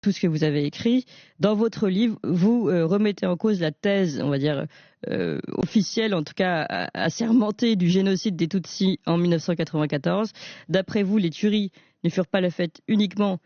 tout ce que vous avez écrit. Dans votre livre, vous remettez en cause la thèse, on va dire, officielle, en tout cas assermentée, du génocide des Tutsis en 1994. D'après vous, les tueries ne furent pas le fait uniquement,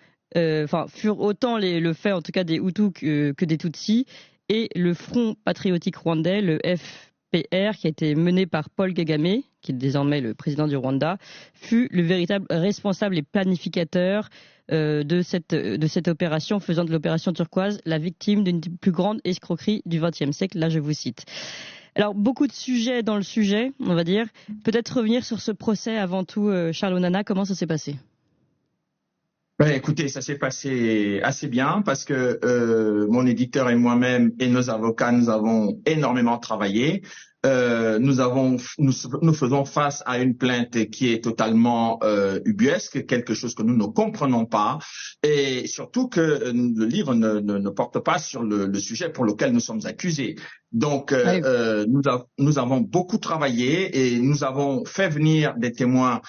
furent autant le fait, en tout cas, des Hutus que des Tutsis. Et le Front patriotique rwandais, le FPR, qui a été mené par Paul Kagame, qui est désormais le président du Rwanda, fut le véritable responsable et planificateur de cette opération, faisant de l'opération turquoise la victime d'une des plus grandes escroqueries du XXe siècle. Là, je vous cite. Alors, beaucoup de sujets dans le sujet, on va dire. Peut-être revenir sur ce procès avant tout, Charles Onana, comment ça s'est passé? Écoutez, ça s'est passé assez bien parce que mon éditeur et moi-même et nos avocats, nous avons énormément travaillé. Nous faisons face à une plainte qui est totalement ubuesque, quelque chose que nous ne comprenons pas, et surtout que le livre ne porte pas sur le sujet pour lequel nous sommes accusés. Donc, oui. Nous avons beaucoup travaillé et nous avons fait venir des témoins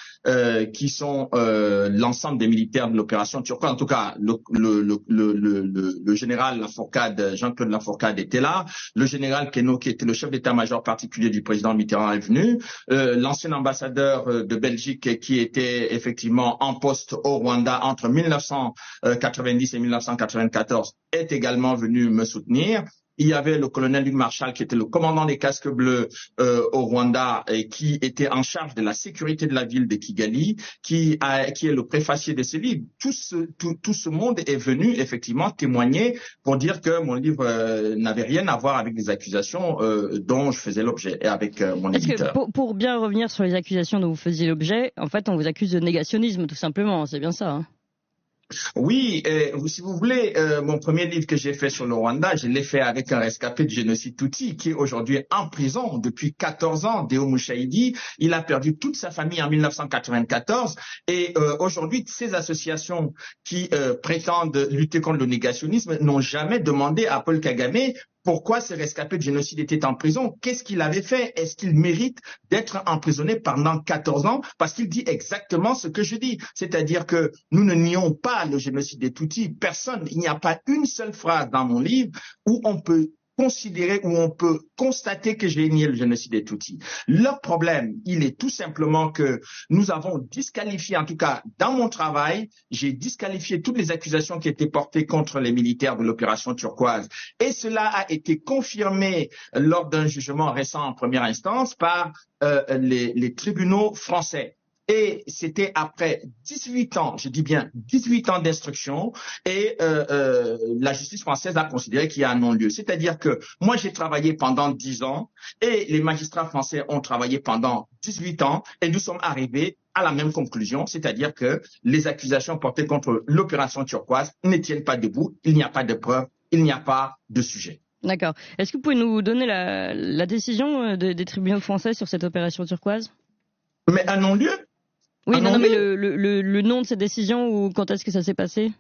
qui sont l'ensemble des militaires de l'opération turquoise. En tout cas, le général Lafourcade, Jean-Claude Lafourcade était là. Le général Keno, qui était le chef d'état-major particulier du président Mitterrand, est venu. L'ancien ambassadeur de Belgique, qui était effectivement en poste au Rwanda entre 1990 et 1994, est également venu me soutenir. Il y avait le colonel Luc Marshall, qui était le commandant des casques bleus au Rwanda et qui était en charge de la sécurité de la ville de Kigali, qui est le préfacier de ce livre. Tout ce monde est venu effectivement témoigner pour dire que mon livre n'avait rien à voir avec les accusations dont je faisais l'objet et avec mon éditeur. Que pour bien revenir sur les accusations dont vous faisiez l'objet, en fait, on vous accuse de négationnisme, tout simplement. C'est bien ça, hein? Oui, si vous voulez, mon premier livre que j'ai fait sur le Rwanda, je l'ai fait avec un rescapé du génocide Tutsi qui est aujourd'hui en prison depuis 14 ans, Deo Mushahidi. Il a perdu toute sa famille en 1994 et aujourd'hui, ces associations qui prétendent lutter contre le négationnisme n'ont jamais demandé à Paul Kagame pourquoi ces rescapés de génocide étaient en prison. Qu'est-ce qu'il avait fait? Est-ce qu'il mérite d'être emprisonné pendant 14 ans? Parce qu'il dit exactement ce que je dis. C'est-à-dire que nous ne nions pas le génocide des Tutsis. Personne, il n'y a pas une seule phrase dans mon livre où on peut considérer, où on peut constater que j'ai nié le génocide des Tutsis. Le problème, il est tout simplement que nous avons disqualifié, en tout cas dans mon travail, j'ai disqualifié toutes les accusations qui étaient portées contre les militaires de l'opération turquoise. Et cela a été confirmé lors d'un jugement récent en première instance par les tribunaux français. Et c'était après 18 ans, je dis bien 18 ans d'instruction, et la justice française a considéré qu'il y a un non-lieu. C'est-à-dire que moi, j'ai travaillé pendant 10 ans, et les magistrats français ont travaillé pendant 18 ans, et nous sommes arrivés à la même conclusion, c'est-à-dire que les accusations portées contre l'opération turquoise ne tiennent pas debout, il n'y a pas de preuves, il n'y a pas de sujet. D'accord. Est-ce que vous pouvez nous donner la décision des tribunaux français sur cette opération turquoise? Mais un non-lieu? Oui, non, mais le nom de cette décision, ou quand est-ce que ça s'est passé?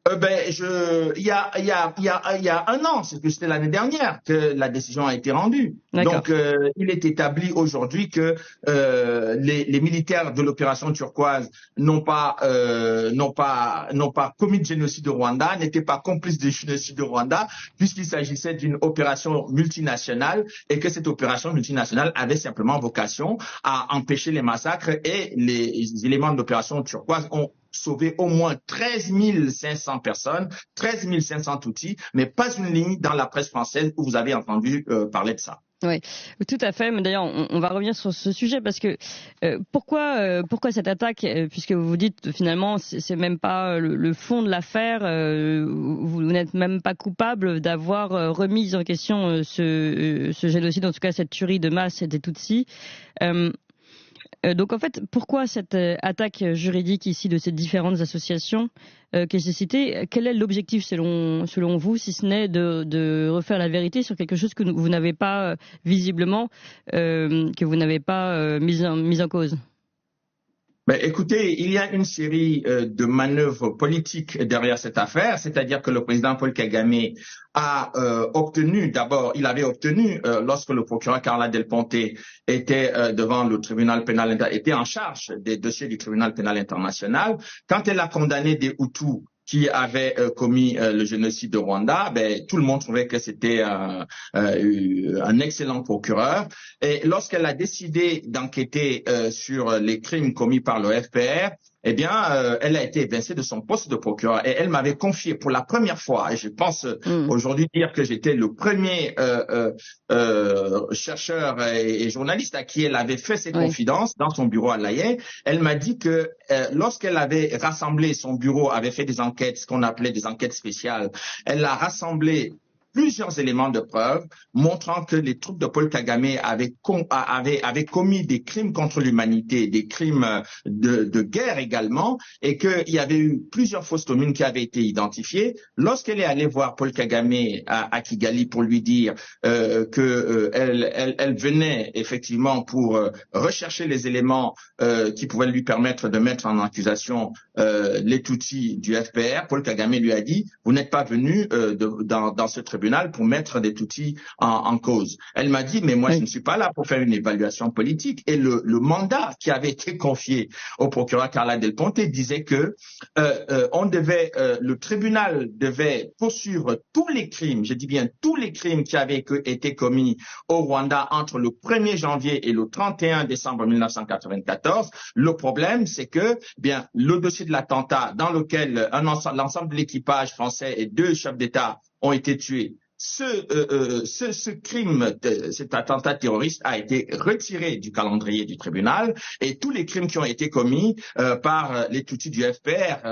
Il y a un an, c'était l'année dernière que la décision a été rendue. Donc, il est établi aujourd'hui que les militaires de l'opération turquoise n'ont pas commis de génocide au Rwanda, n'étaient pas complices de génocide au Rwanda, puisqu'il s'agissait d'une opération multinationale et que cette opération multinationale avait simplement vocation à empêcher les massacres, et les éléments de l'opération turquoise ont sauvé au moins 13 500 personnes, 13 500 Tutsis, mais pas une ligne dans la presse française où vous avez entendu parler de ça. Oui, tout à fait. Mais d'ailleurs, on va revenir sur ce sujet parce que pourquoi cette attaque, puisque vous dites finalement c'est même pas le fond de l'affaire, vous n'êtes même pas coupable d'avoir remis en question ce génocide, en tout cas cette tuerie de masse des Tutsis. Donc en fait, pourquoi cette attaque juridique ici de ces différentes associations que j'ai citées? Quel est l'objectif selon vous, si ce n'est de refaire la vérité sur quelque chose que vous n'avez pas visiblement, que vous n'avez pas mis en cause? Écoutez, il y a une série de manœuvres politiques derrière cette affaire, c'est-à-dire que le président Paul Kagame a il avait obtenu, lorsque le procureur Carla Del Ponte était devant le tribunal pénal, était en charge des dossiers du tribunal pénal international, quand elle a condamné des Hutus qui avait commis le génocide de Rwanda, tout le monde trouvait que c'était un excellent procureur. Et lorsqu'elle a décidé d'enquêter sur les crimes commis par le FPR, elle a été évincée de son poste de procureur et elle m'avait confié pour la première fois, et je pense aujourd'hui dire que j'étais le premier chercheur et journaliste à qui elle avait fait ses confidences dans son bureau à La Haye. Elle m'a dit que lorsqu'elle avait rassemblé, son bureau avait fait des enquêtes, ce qu'on appelait des enquêtes spéciales, elle a rassemblé plusieurs éléments de preuve montrant que les troupes de Paul Kagame avaient commis des crimes contre l'humanité, des crimes de guerre également, et qu'il y avait eu plusieurs fausses communes qui avaient été identifiées. Lorsqu'elle est allée voir Paul Kagame à Kigali pour lui dire elle venait effectivement pour rechercher les éléments qui pouvaient lui permettre de mettre en accusation les Tutsis du FPR, Paul Kagame lui a dit « Vous n'êtes pas venu dans ce tribunal pour mettre des Tutsis en cause. » Elle m'a dit, mais moi je ne suis pas là pour faire une évaluation politique. Et le mandat qui avait été confié au procureur Carla Del Ponte disait que le tribunal devait poursuivre tous les crimes, je dis bien tous les crimes qui avaient été commis au Rwanda entre le 1er janvier et le 31 décembre 1994. Le problème, c'est que le dossier de l'attentat dans lequel l'ensemble de l'équipage français et 2 chefs d'État ont été tués. Ce crime, cet attentat terroriste a été retiré du calendrier du tribunal et tous les crimes qui ont été commis par les Tutsis du FPR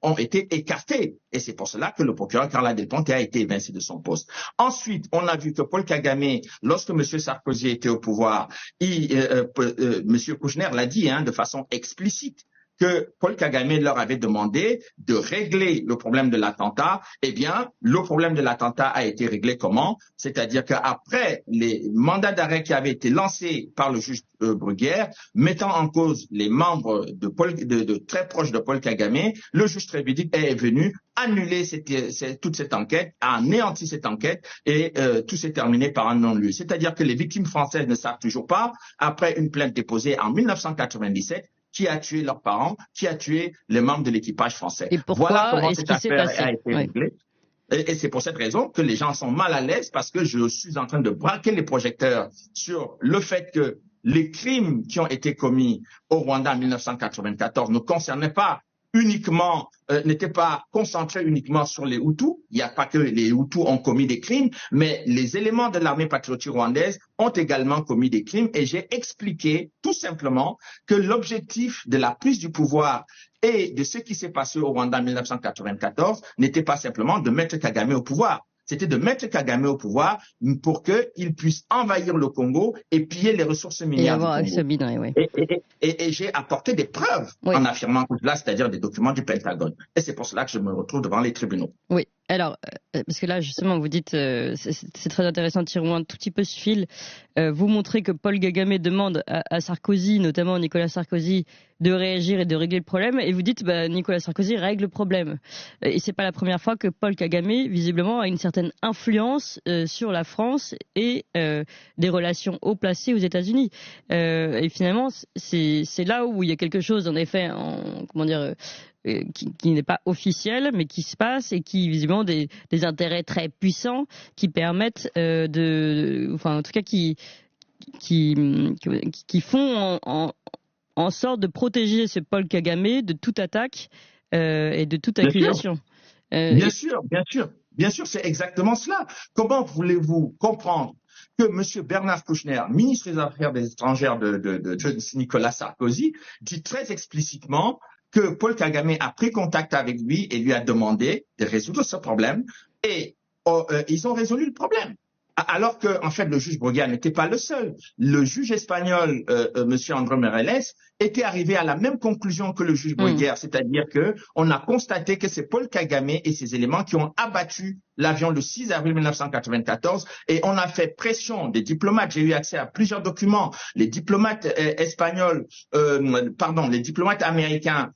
ont été écartés. Et c'est pour cela que le procureur Carla Del Ponte a été évincé de son poste. Ensuite, on a vu que Paul Kagame, lorsque M. Sarkozy était au pouvoir, M. Kouchner l'a dit de façon explicite, que Paul Kagame leur avait demandé de régler le problème de l'attentat. Le problème de l'attentat a été réglé comment? C'est-à-dire qu'après les mandats d'arrêt qui avaient été lancés par le juge Bruguière, mettant en cause les membres de très proches de Paul Kagame, le juge Trévidic est venu annuler toute cette enquête, a anéanti cette enquête et tout s'est terminé par un non-lieu. C'est-à-dire que les victimes françaises ne savent toujours pas, après une plainte déposée en 1997, qui a tué leurs parents, qui a tué les membres de l'équipage français. Et pourquoi? Voilà comment cette affaire a été réglée. Et c'est pour cette raison que les gens sont mal à l'aise, parce que je suis en train de braquer les projecteurs sur le fait que les crimes qui ont été commis au Rwanda en 1994 ne concernaient pas uniquement, n'était pas concentré uniquement sur les Hutus. Il n'y a pas que les Hutus ont commis des crimes, mais les éléments de l'armée patriotique rwandaise ont également commis des crimes. Et j'ai expliqué tout simplement que l'objectif de la prise du pouvoir et de ce qui s'est passé au Rwanda en 1994 n'était pas simplement de mettre Kagame au pouvoir. C'était de mettre Kagame au pouvoir pour qu'il puisse envahir le Congo et piller les ressources minières du Congo. Et j'ai apporté des preuves en affirmant cela, c'est-à-dire des documents du Pentagone. Et c'est pour cela que je me retrouve devant les tribunaux. Oui. Alors, parce que là, justement, vous dites, c'est très intéressant de tirer un tout petit peu ce fil. Vous montrez que Paul Kagame demande à Sarkozy, notamment Nicolas Sarkozy, de réagir et de régler le problème. Et vous dites, Nicolas Sarkozy règle le problème. Et c'est pas la première fois que Paul Kagame, visiblement, a une certaine influence sur la France et des relations haut placées aux États-Unis. Et finalement, c'est là où il y a quelque chose, en effet, qui n'est pas officiel, mais qui se passe et qui, visiblement, des intérêts très puissants qui permettent en tout cas, qui font en sorte de protéger ce Paul Kagame de toute attaque et de toute accusation. Bien sûr, c'est exactement cela. Comment voulez-vous comprendre que M. Bernard Kouchner, ministre des Affaires étrangères de Nicolas Sarkozy, dit très explicitement que Paul Kagame a pris contact avec lui et lui a demandé de résoudre ce problème, et ils ont résolu le problème. Alors que, en fait, le juge Bruguière n'était pas le seul. Le juge espagnol, M. André Meirelles, était arrivé à la même conclusion que le juge Bruguière, c'est-à-dire que on a constaté que c'est Paul Kagame et ses éléments qui ont abattu l'avion le 6 avril 1994, et on a fait pression des diplomates. J'ai eu accès à plusieurs documents. Les diplomates les diplomates américains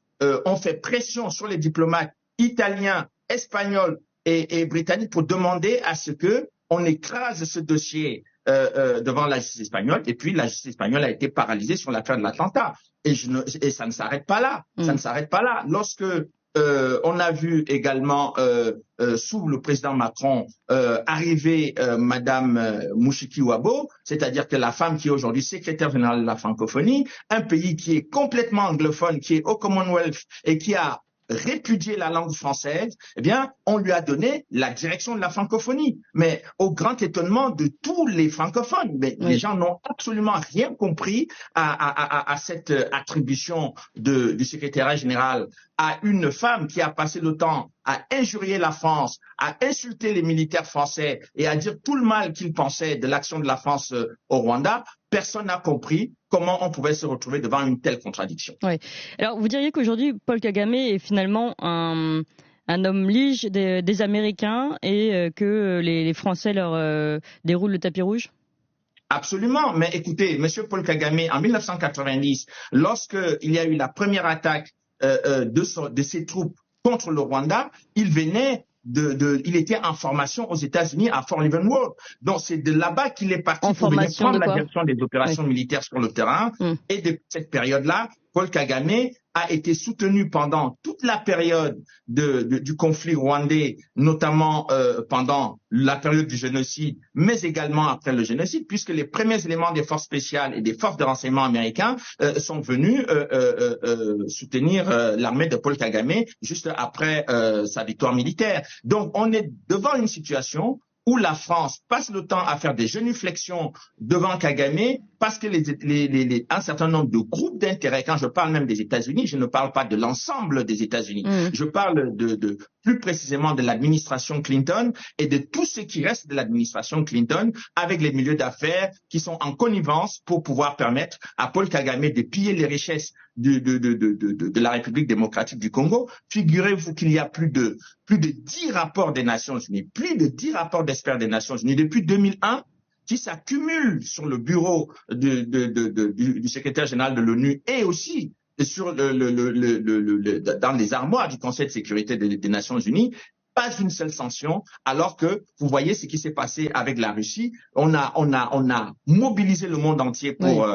ont fait pression sur les diplomates italiens, espagnols et britanniques pour demander à ce que on écrase ce dossier devant la justice espagnole, et puis la justice espagnole a été paralysée sur l'affaire de l'attentat. Et ça ne s'arrête pas là. Ça ne s'arrête pas là. Lorsque on a vu également sous le président Macron arriver Madame Mouchiki Wabo, c'est-à-dire que la femme qui est aujourd'hui secrétaire générale de la francophonie, un pays qui est complètement anglophone, qui est au Commonwealth et qui a répudié la langue française, eh bien, on lui a donné la direction de la francophonie. Mais au grand étonnement de tous les francophones, mais les gens n'ont absolument rien compris à cette attribution du secrétariat général à une femme qui a passé le temps à injurier la France, à insulter les militaires français et à dire tout le mal qu'ils pensaient de l'action de la France au Rwanda. Personne n'a compris comment on pouvait se retrouver devant une telle contradiction. Oui. Alors, vous diriez qu'aujourd'hui, Paul Kagame est finalement un homme lige des Américains et que les Français leur déroulent le tapis rouge? Absolument, mais écoutez, M. Paul Kagame, en 1990, lorsqu'il y a eu la première attaque de ses troupes contre le Rwanda, il venait il était en formation aux États-Unis à Fort Leavenworth. Donc c'est de là-bas qu'il est parti pour venir prendre la direction des opérations militaires sur le terrain. Et depuis cette période-là, Paul Kagame a été soutenu pendant toute la période du conflit rwandais, notamment pendant la période du génocide, mais également après le génocide, puisque les premiers éléments des forces spéciales et des forces de renseignement américains sont venus soutenir l'armée de Paul Kagame juste après sa victoire militaire. Donc on est devant une situation où la France passe le temps à faire des genuflexions devant Kagame parce que un certain nombre de groupes d'intérêts, quand je parle même des États-Unis, je ne parle pas de l'ensemble des États-Unis, je parle plus précisément de l'administration Clinton et de tout ce qui reste de l'administration Clinton avec les milieux d'affaires qui sont en connivence pour pouvoir permettre à Paul Kagame de piller les richesses de la République démocratique du Congo. Figurez-vous qu'il y a plus de 10 rapports des Nations Unies, plus de 10 rapports d'experts des Nations Unies depuis 2001 qui s'accumulent sur le bureau du secrétaire général de l'ONU et aussi sur dans les armoires du Conseil de sécurité des Nations Unies. Pas une seule sanction, alors que vous voyez ce qui s'est passé avec la Russie. On a mobilisé le monde entier pour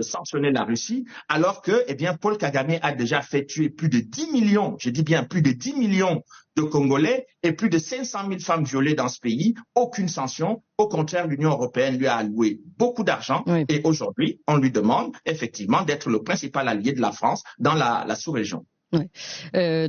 sanctionner la Russie, alors que, eh bien, Paul Kagame a déjà fait tuer plus de 10 millions, je dis bien plus de 10 millions de Congolais et plus de 500 000 femmes violées dans ce pays. Aucune sanction. Au contraire, l'Union européenne lui a alloué beaucoup d'argent et aujourd'hui, on lui demande effectivement d'être le principal allié de la France dans la sous-région. Ouais.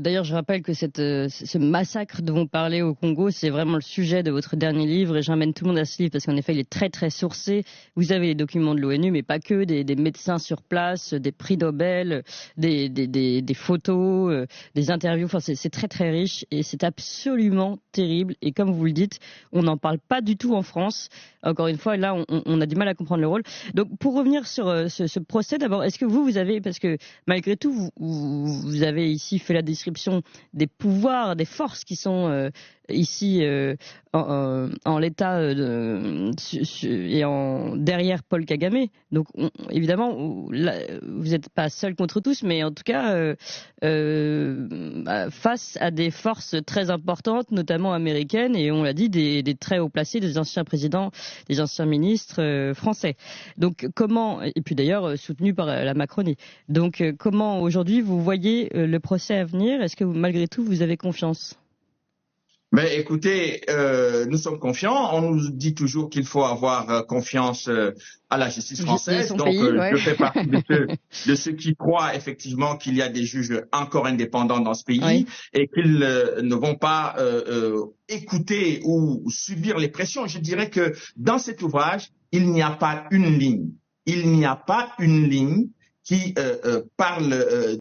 D'ailleurs, je rappelle que ce massacre dont vous parlez au Congo, c'est vraiment le sujet de votre dernier livre et j'emmène tout le monde à ce livre parce qu'en effet, il est très très sourcé. Vous avez les documents de l'ONU, mais pas que, des médecins sur place, des prix Nobel, des photos, des interviews. Enfin, c'est très très riche et c'est absolument terrible. Et comme vous le dites, on n'en parle pas du tout en France. Encore une fois, là, on a du mal à comprendre le rôle. Donc, pour revenir sur ce procès, d'abord, est-ce que vous avez, parce que malgré tout, vous avez ici fait la description des pouvoirs, des forces qui sont ici en l'état et derrière Paul Kagame. Donc évidemment, là, vous n'êtes pas seul contre tous, mais en tout cas face à des forces très importantes, notamment américaines, et on l'a dit, des très hauts placés, des anciens présidents, des anciens ministres français. Donc comment, et puis d'ailleurs soutenus par la Macronie. Donc comment aujourd'hui vous voyez le procès à venir? Est-ce que malgré tout vous avez confiance? Mais écoutez, nous sommes confiants. On nous dit toujours qu'il faut avoir confiance à la justice française. Donc, je fais partie de ceux qui croient effectivement qu'il y a des juges encore indépendants dans ce pays et qu'ils ne vont pas écouter ou subir les pressions. Je dirais que dans cet ouvrage, il n'y a pas une ligne. Il n'y a pas une ligne qui parle